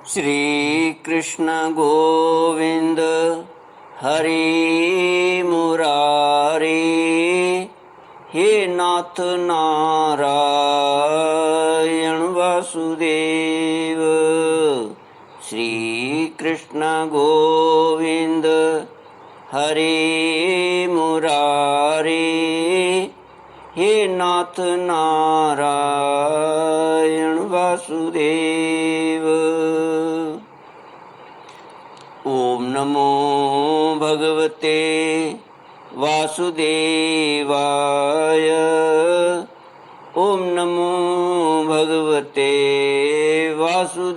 श्री कृष्ण गोविंद हरि मुरारी, हे नाथ नारायण वासुदेव। श्री कृष्ण गोविंद हरि मुरारी, हे नाथ नारायण वासुदेव। ओम नमो भगवते वासुदेवाय। ओम नमो भगवते वासुदेवाय।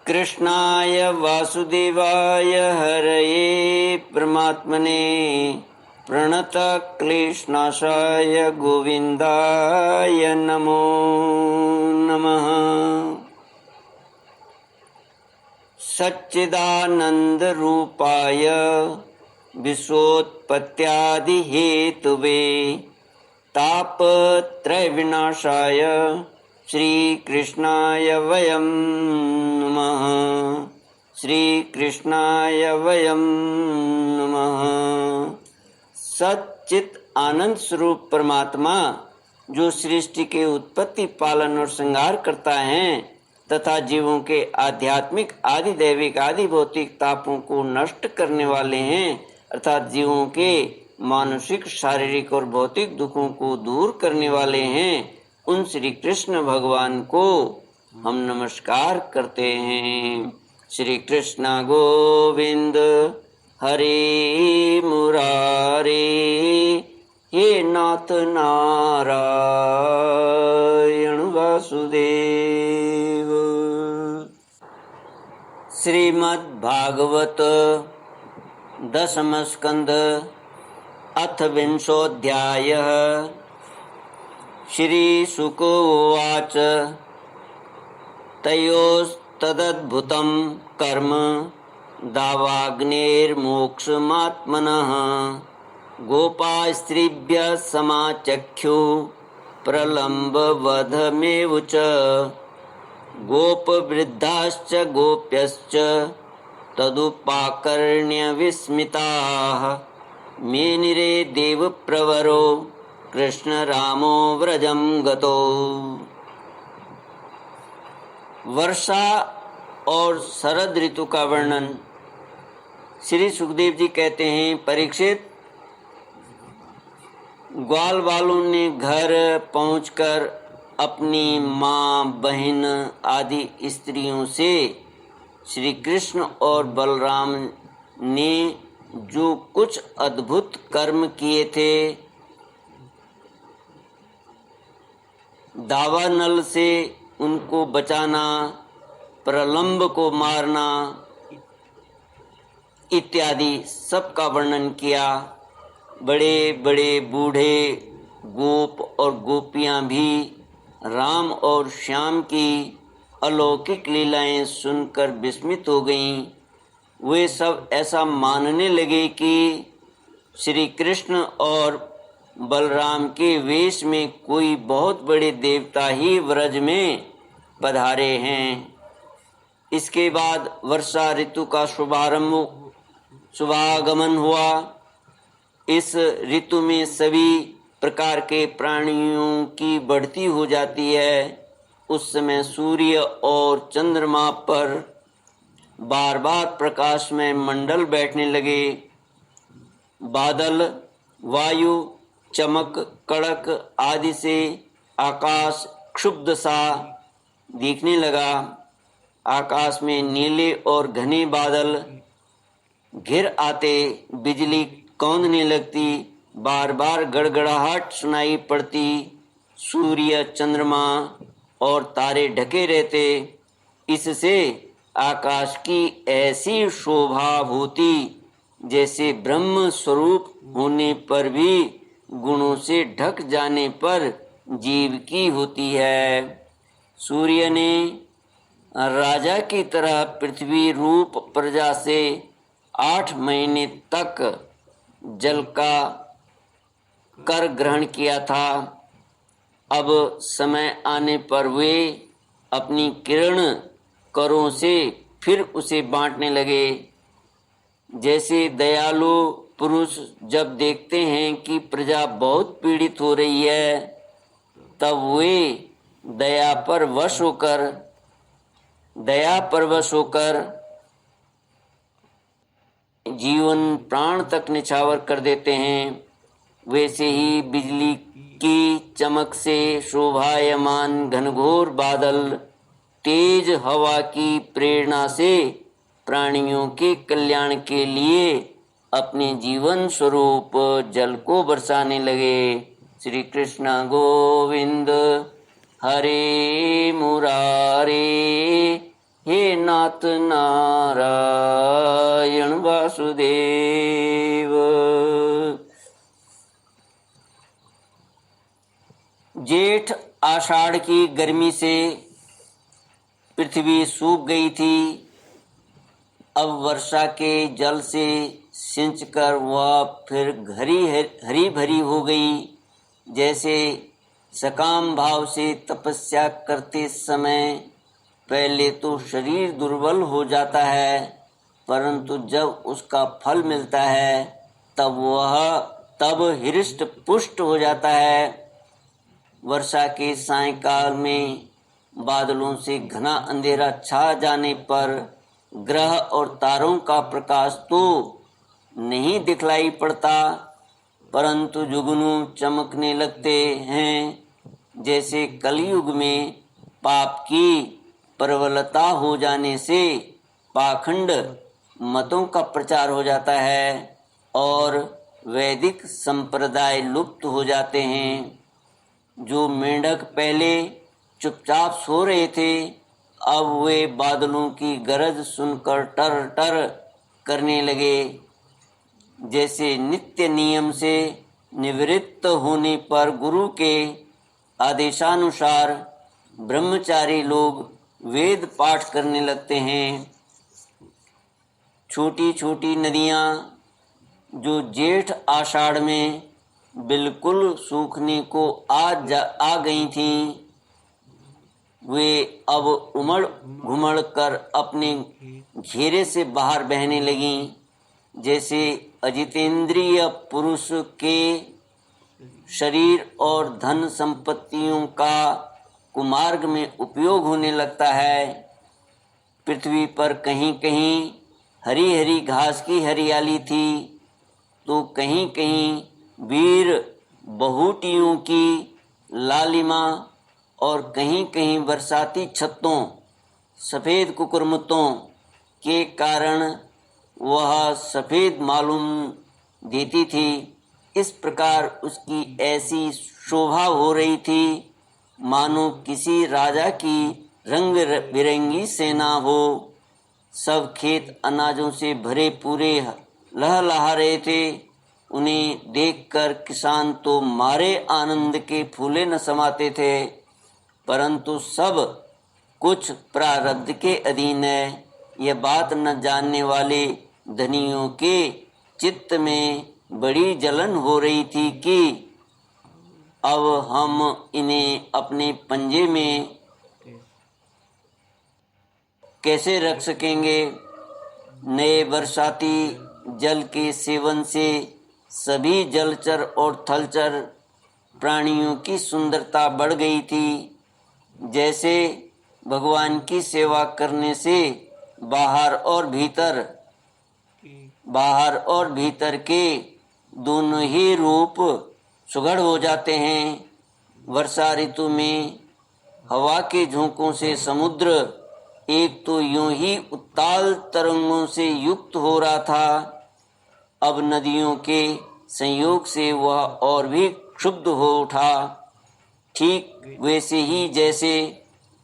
कृष्णाय वासुदेवाय हरये परमात्मने प्रणतक्लेशनाशाय गोविन्दाय नमो नमः। सच्चिदानन्दरूपाय विश्वोत्पत्त्यादिहेतवे तापत्रयविनाशाय श्रीकृष्णाय वयं नमः। श्रीकृष्णाय वयं नमः। सच्चित आनंद स्वरूप परमात्मा जो सृष्टि के उत्पत्ति, पालन और संहार करता है तथा जीवों के आध्यात्मिक, आदि दैविक, आदि भौतिक तापों को नष्ट करने वाले हैं, अर्थात जीवों के मानसिक, शारीरिक और भौतिक दुखों को दूर करने वाले हैं, उन श्री कृष्ण भगवान को हम नमस्कार करते हैं। श्री कृष्ण गोविंद हरि मुरारी, हे नाथ नारायण वासुदेव। श्रीमद्भागवत दशम स्कंद अथ विंशोऽध्यायः। श्री शुक उवाच तयोस्तदद्भुतं कर्म दावाग्नेर्मोक्षमात्मनः गोपास्त्रीभ्यः समाचख्युः प्रलम्बवधमेव च गोपवृद्धाश्च गोप्यश्च तदुपाकर्ण्यविस्मिताः मेनिरे देवप्रवरो कृष्णरामो व्रजं गतो। वर्षा और शरद ऋतु का वर्णन श्री सुखदेव जी कहते हैं, परीक्षित, ग्वाल वालों ने घर पहुंचकर अपनी माँ, बहन आदि स्त्रियों से श्री कृष्ण और बलराम ने जो कुछ अद्भुत कर्म किए थे, दावानल से उनको बचाना, प्रलंब को मारना इत्यादि सब का वर्णन किया। बड़े बड़े बूढ़े गोप और गोपियां भी राम और श्याम की अलौकिक लीलाएं सुनकर विस्मित हो गईं। वे सब ऐसा मानने लगे कि श्री कृष्ण और बलराम के वेश में कोई बहुत बड़े देवता ही व्रज में पधारे हैं। इसके बाद वर्षा ऋतु का शुभागमन हुआ। इस ऋतु में सभी प्रकार के प्राणियों की बढ़ती हो जाती है। उस समय सूर्य और चंद्रमा पर बार बार प्रकाशमय मंडल बैठने लगे। बादल, वायु, चमक, कड़क आदि से आकाश क्षुब्ध सा दिखने लगा। आकाश में नीले और घने बादल घिर आते, बिजली कौंधने लगती, बार बार गड़गड़ाहट सुनाई पड़ती, सूर्य, चंद्रमा और तारे ढके रहते। इससे आकाश की ऐसी शोभा होती जैसे ब्रह्म स्वरूप होने पर भी गुणों से ढक जाने पर जीव की होती है। सूर्य ने राजा की तरह पृथ्वी रूप प्रजा से 8 महीने तक जल का कर ग्रहण किया था। अब समय आने पर वे अपनी किरण करों से फिर उसे बांटने लगे। जैसे दयालु पुरुष जब देखते हैं कि प्रजा बहुत पीड़ित हो रही है, तब वे दया पर वश होकर जीवन प्राण तक निछावर कर देते हैं। वैसे ही बिजली की चमक से शोभायमान घनघोर बादल तेज हवा की प्रेरणा से प्राणियों के कल्याण के लिए अपने जीवन स्वरूप जल को बरसाने लगे। श्री कृष्ण गोविंद हरे मुरारे, हे नाथ नारायण वासुदेव। जेठ आषाढ़ की गर्मी से पृथ्वी सूख गई थी। अब वर्षा के जल से सिंचकर वह फिर हरी भरी हो गई। जैसे सकाम भाव से तपस्या करते समय पहले तो शरीर दुर्बल हो जाता है, परंतु जब उसका फल मिलता है तब हृष्ट पुष्ट हो जाता है। वर्षा के सायंकाल में बादलों से घना अंधेरा छा जाने पर ग्रह और तारों का प्रकाश तो नहीं दिखलाई पड़ता, परंतु जुगनू चमकने लगते हैं। जैसे कलयुग में पाप की प्रबलता हो जाने से पाखंड मतों का प्रचार हो जाता है और वैदिक संप्रदाय लुप्त हो जाते हैं। जो मेंढक पहले चुपचाप सो रहे थे, अब वे बादलों की गरज सुनकर टर टर करने लगे। जैसे नित्य नियम से निवृत्त होने पर गुरु के आदेशानुसार ब्रह्मचारी लोग वेद पाठ करने लगते हैं। छोटी छोटी नदियाँ जो जेठ आषाढ़ में बिल्कुल सूखने को आ गई थीं, वे अब उमड़ घुमड़ कर अपने घेरे से बाहर बहने लगीं। जैसे अजितेंद्रिय पुरुष के शरीर और धन संपत्तियों का कुमार्ग में उपयोग होने लगता है। पृथ्वी पर कहीं कहीं हरी हरी घास की हरियाली थी, तो कहीं कहीं वीर बहुटियों की लालिमा और कहीं कहीं बरसाती छत्तों सफ़ेद कुकुरमुत्तों के कारण वह सफ़ेद मालूम देती थी। इस प्रकार उसकी ऐसी शोभा हो रही थी मानो किसी राजा की रंग बिरंगी सेना हो। सब खेत अनाजों से भरे पूरे लहलहा रहे थे। उन्हें देखकर किसान तो मारे आनंद के फूले न समाते थे, परंतु सब कुछ प्रारब्ध के अधीन है। यह बात न जानने वाले धनियों के चित्त में बड़ी जलन हो रही थी कि अब हम इन्हें अपने पंजे में कैसे रख सकेंगे। नए बरसाती जल के सेवन से सभी जलचर और थलचर प्राणियों की सुंदरता बढ़ गई थी। जैसे भगवान की सेवा करने से बाहर और भीतर के दोनों ही रूप सुघड़ हो जाते हैं। वर्षा ऋतु में हवा के झोंकों से समुद्र एक तो यूं ही उत्ताल तरंगों से युक्त हो रहा था, अब नदियों के संयोग से वह और भी क्षुब्ध हो उठा। ठीक वैसे ही जैसे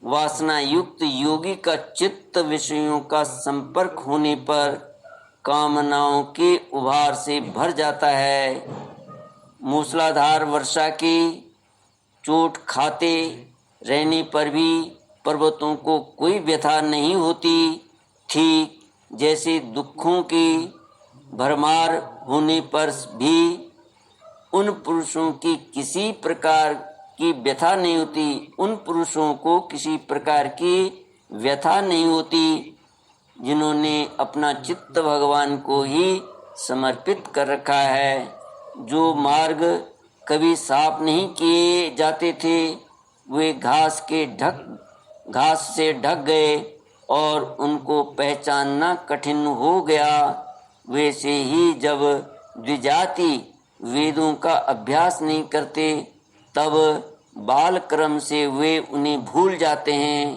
वासना युक्त योगी का चित्त विषयों का संपर्क होने पर कामनाओं के उभार से भर जाता है। मूसलाधार वर्षा की चोट खाते रहने पर भी पर्वतों को कोई व्यथा नहीं होती। ठीक जैसे दुखों की भरमार होने पर भी उन पुरुषों की किसी प्रकार की व्यथा नहीं होती, उन पुरुषों को किसी प्रकार की व्यथा नहीं होती जिन्होंने अपना चित्त भगवान को ही समर्पित कर रखा है। जो मार्ग कभी साफ नहीं किए जाते थे वे घास से ढक गए और उनको पहचानना कठिन हो गया। वैसे ही जब द्विजाति वेदों का अभ्यास नहीं करते तब बाल क्रम से वे उन्हें भूल जाते हैं,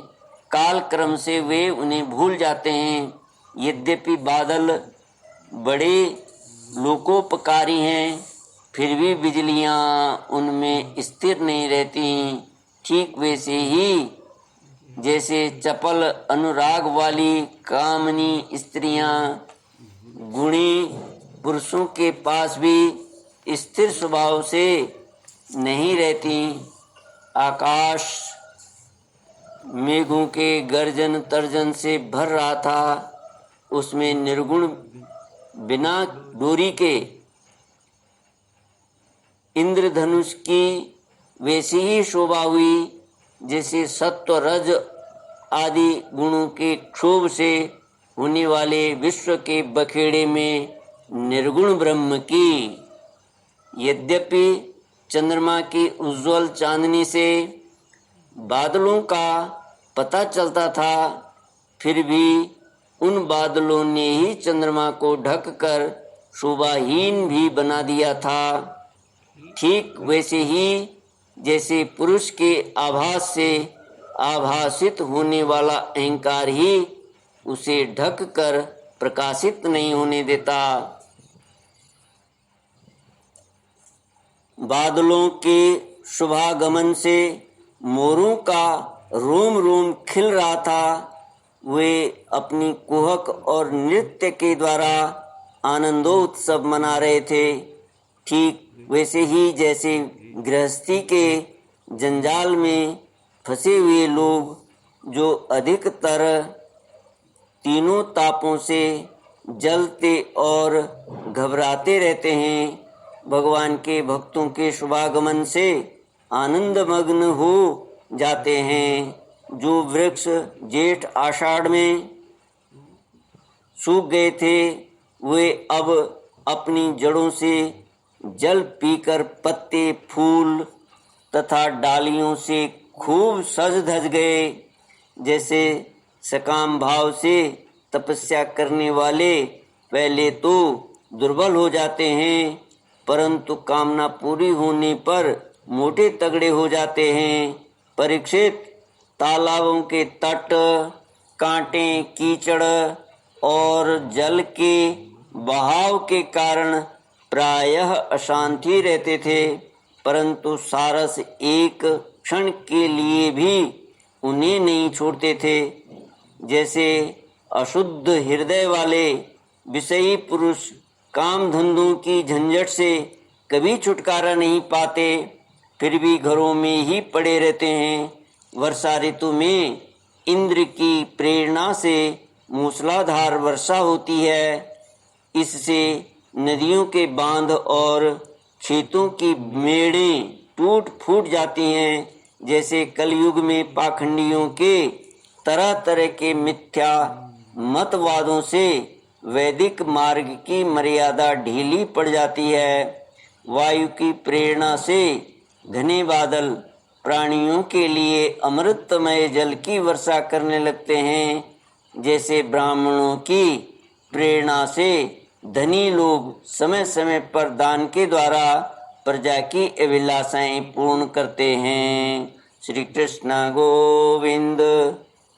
काल क्रम से वे उन्हें भूल जाते हैं। यद्यपि बादल बड़े लोकोपकारी हैं फिर भी बिजलियां उनमें स्थिर नहीं रहती। ठीक वैसे ही जैसे चपल अनुराग वाली कामनी स्त्रियां गुणी पुरुषों के पास भी स्थिर स्वभाव से नहीं रहती। आकाश मेघों के गर्जन तर्जन से भर रहा था, उसमें निर्गुण बिना डोरी के इंद्रधनुष की वैसी ही शोभा हुई जैसे सत्व रज आदि गुणों के क्षोभ से होने वाले विश्व के बखेड़े में निर्गुण ब्रह्म की। यद्यपि चंद्रमा की उज्जवल चांदनी से बादलों का पता चलता था फिर भी उन बादलों ने ही चंद्रमा को ढककर शोभाहीन भी बना दिया था। ठीक वैसे ही जैसे पुरुष के आभास से आभासित होने वाला अहंकार ही उसे ढक कर प्रकाशित नहीं होने देता। बादलों के शुभागमन से मोरों का रोम रोम खिल रहा था। वे अपनी कुहक और नृत्य के द्वारा आनंदोत्सव मना रहे थे। ठीक वैसे ही जैसे गृहस्थी के जंजाल में फंसे हुए लोग जो अधिकतर तीनों तापों से जलते और घबराते रहते हैं, भगवान के भक्तों के शुभागमन से आनंदमग्न हो जाते हैं। जो वृक्ष जेठ आषाढ़ में सूख गए थे वे अब अपनी जड़ों से जल पीकर पत्ते फूल तथा डालियों से खूब सज धज गए। जैसे सकाम भाव से तपस्या करने वाले पहले तो दुर्बल हो जाते हैं परंतु कामना पूरी होने पर मोटे तगड़े हो जाते हैं। परीक्षित, तालाबों के तट कांटे कीचड़ और जल के बहाव के कारण प्रायः अशांति रहते थे परंतु सारस एक क्षण के लिए भी उन्हें नहीं छोड़ते थे। जैसे अशुद्ध हृदय वाले विषयी पुरुष काम धंधों की झंझट से कभी छुटकारा नहीं पाते फिर भी घरों में ही पड़े रहते हैं। वर्षा ऋतु में इंद्र की प्रेरणा से मूसलाधार वर्षा होती है। इससे नदियों के बांध और खेतों की मेड़ें टूट फूट जाती हैं। जैसे कलयुग में पाखंडियों के तरह तरह के मिथ्या मतवादों से वैदिक मार्ग की मर्यादा ढीली पड़ जाती है। वायु की प्रेरणा से घने बादल प्राणियों के लिए अमृतमय जल की वर्षा करने लगते हैं। जैसे ब्राह्मणों की प्रेरणा से धनी लोग समय समय पर दान के द्वारा प्रजा की अभिलाषाएं पूर्ण करते हैं। श्री कृष्ण गोविंद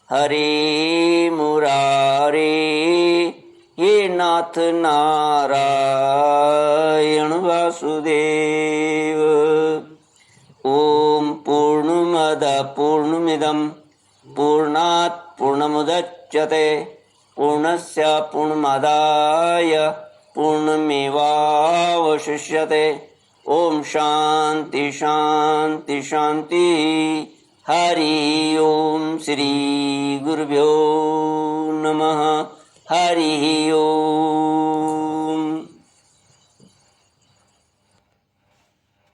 हरे मुरारे, हे नाथ नारायण वासुदेव। ओम पूर्णमद पूर्णमिदं पूर्णात् पूर्णमुदच्यते पूर्णस्य पूर्णमादाय पूर्णमेवावशिष्यते। ओम शांति शांति शांति। हरि ओम श्री गुरुभ्यो नमः। हरि ओम।